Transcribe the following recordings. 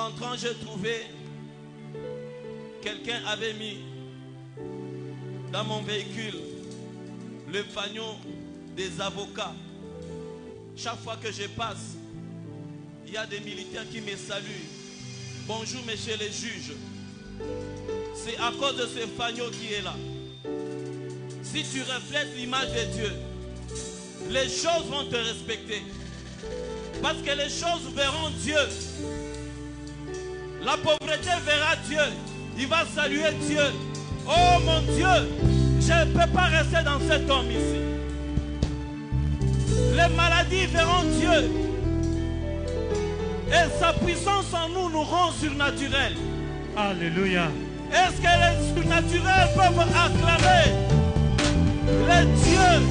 rentrant, j'ai trouvé quelqu'un avait mis dans mon véhicule le panneau des avocats. Chaque fois que je passe, il y a des militaires qui me saluent. Bonjour, messieurs les juges. C'est à cause de ce panneau qui est là. Si tu reflètes l'image de Dieu, les choses vont te respecter. Parce que les choses verront Dieu. La pauvreté verra Dieu. Il va saluer Dieu. Oh mon Dieu, je ne peux pas rester dans cet homme ici. Les maladies verront Dieu. Et sa puissance en nous nous rend surnaturels. Alléluia. Est-ce que les surnaturels peuvent acclamer les dieux?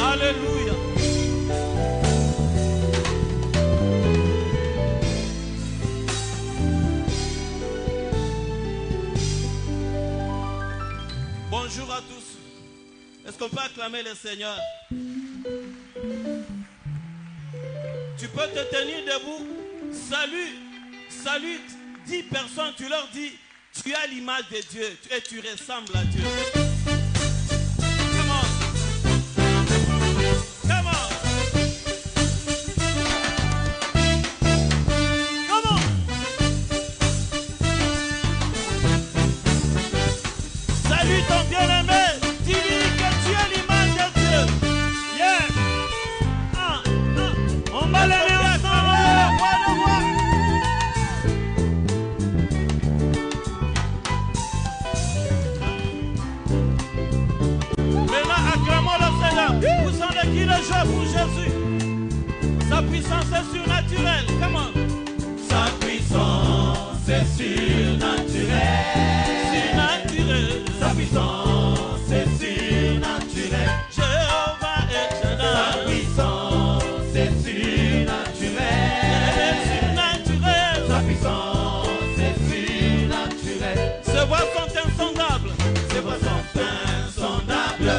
Alléluia. Bonjour à tous. Est-ce qu'on peut acclamer le Seigneur? Tu peux te tenir debout. Salut 10 personnes. Tu leur dis, tu as l'image de Dieu et tu ressembles à Dieu. Come on. Come on. Come on. Salut ton bien-aimé. Dis-lui que tu es l'image de Dieu. Yes. On va l'aller ensemble. Maintenant, acclamons le Seigneur. Vous sentez qu'il est joie pour Jésus. Sa puissance est surnaturelle. Comment? Sa puissance est surnaturelle. Surnaturelle. Sa puissance est surnaturelle. Jéhovah est Sa Shaddai. puissance est surnaturelle. Surnaturelle. Sa puissance est surnaturelle. Ses voix sont insondables. Ses voix sont insondables,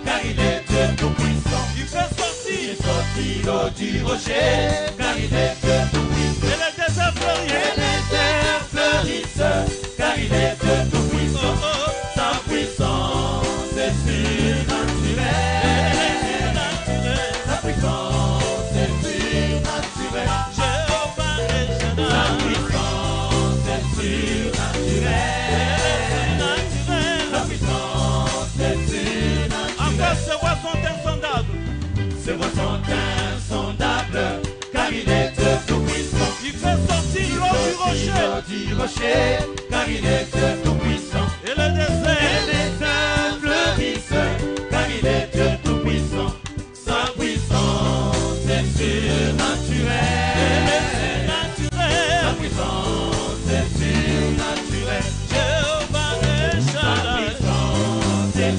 car il est Dieu tout-puissant. Il fait sortir. Il est sorti l'eau du rocher, car il est Dieu tout-puissant. Et les déserts Et fleurissent. les terres fleurissent, car il est Dieu tout-puissant. Sa puissance est surnaturelle. Sa puissance est surnaturelle. Jéhovah est Sa Shaddai. puissance est surnaturelle. Sa puissance est surnaturelle. Encore ses voix sont insondables. Ses voix sont insondables, car il est Dieu tout-puissant. Il fait sortir l'eau du rocher. L'eau du rocher, car il est Dieu tout-puissant. Et le désert. Et les terres fleurissent, car il est Dieu tout-puissant. Sa puissance est surnaturelle. Sa Naturel. puissance est surnaturelle. Jéhovah est Sa Shaddai. puissance est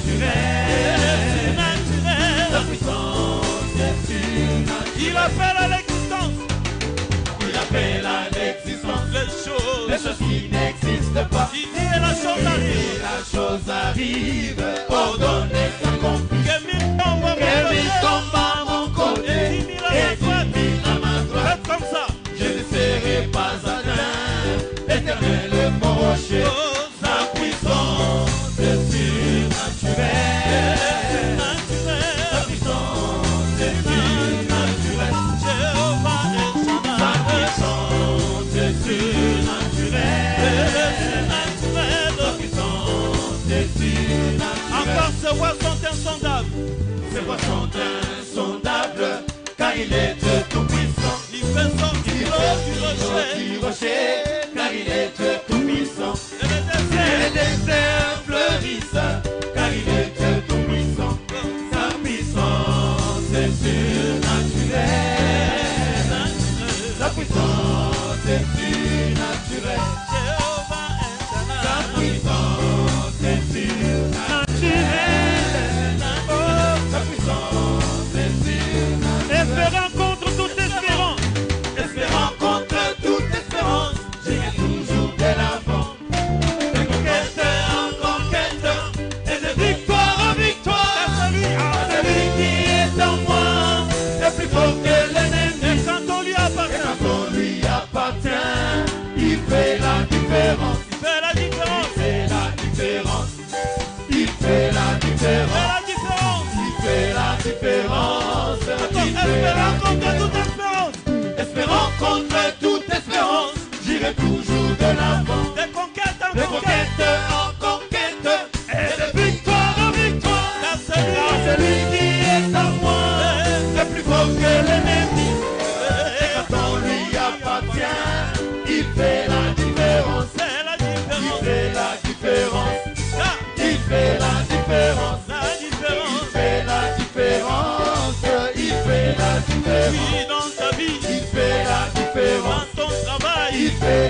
surnaturelle. Sa Naturel. puissance est surnaturelle. Il appelle à l'existence Il appelle à l'existence les les choses. choses qui n'existent pas. Il dit et la chose Et arrive. la chose arrive, ordonnez qu'accomplit. Que mille tombent à Que mon mille côté. tombent à mon côté Et 10 000 à et ma 10 droite. 000 à ma droite. Faites comme ça. Je ne serai pas atteint, éternel mon rocher. Oh, Sa puissance est surnaturelle. Sa naturel. puissance est surnaturelle. Jéhovah est Sa Shaddai. puissance est surnaturelle. Naturel. Sa puissance est surnaturelle. Encore ses voix sont insondables. Ses voix sont insondables, car il est Dieu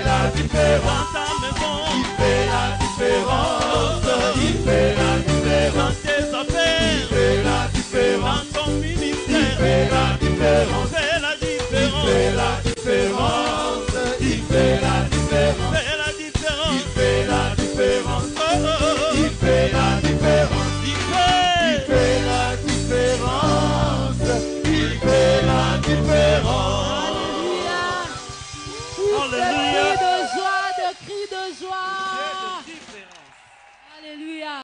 fait la différence. Dans ta maison, Il fait la différence. Il fait la différence. dans tes Il affaires, fait la différence. dans ton Il ministère, fait la différence. fais la Il différence. fait la différence. Il fait la différence. Fais la différence. Il fait la différence. Oh, oh, oh. Il fait la différence. Il Il fait. fait la différence. Il fait la différence. Alléluia. Alléluia. De cris de joie. Différence. Alléluia.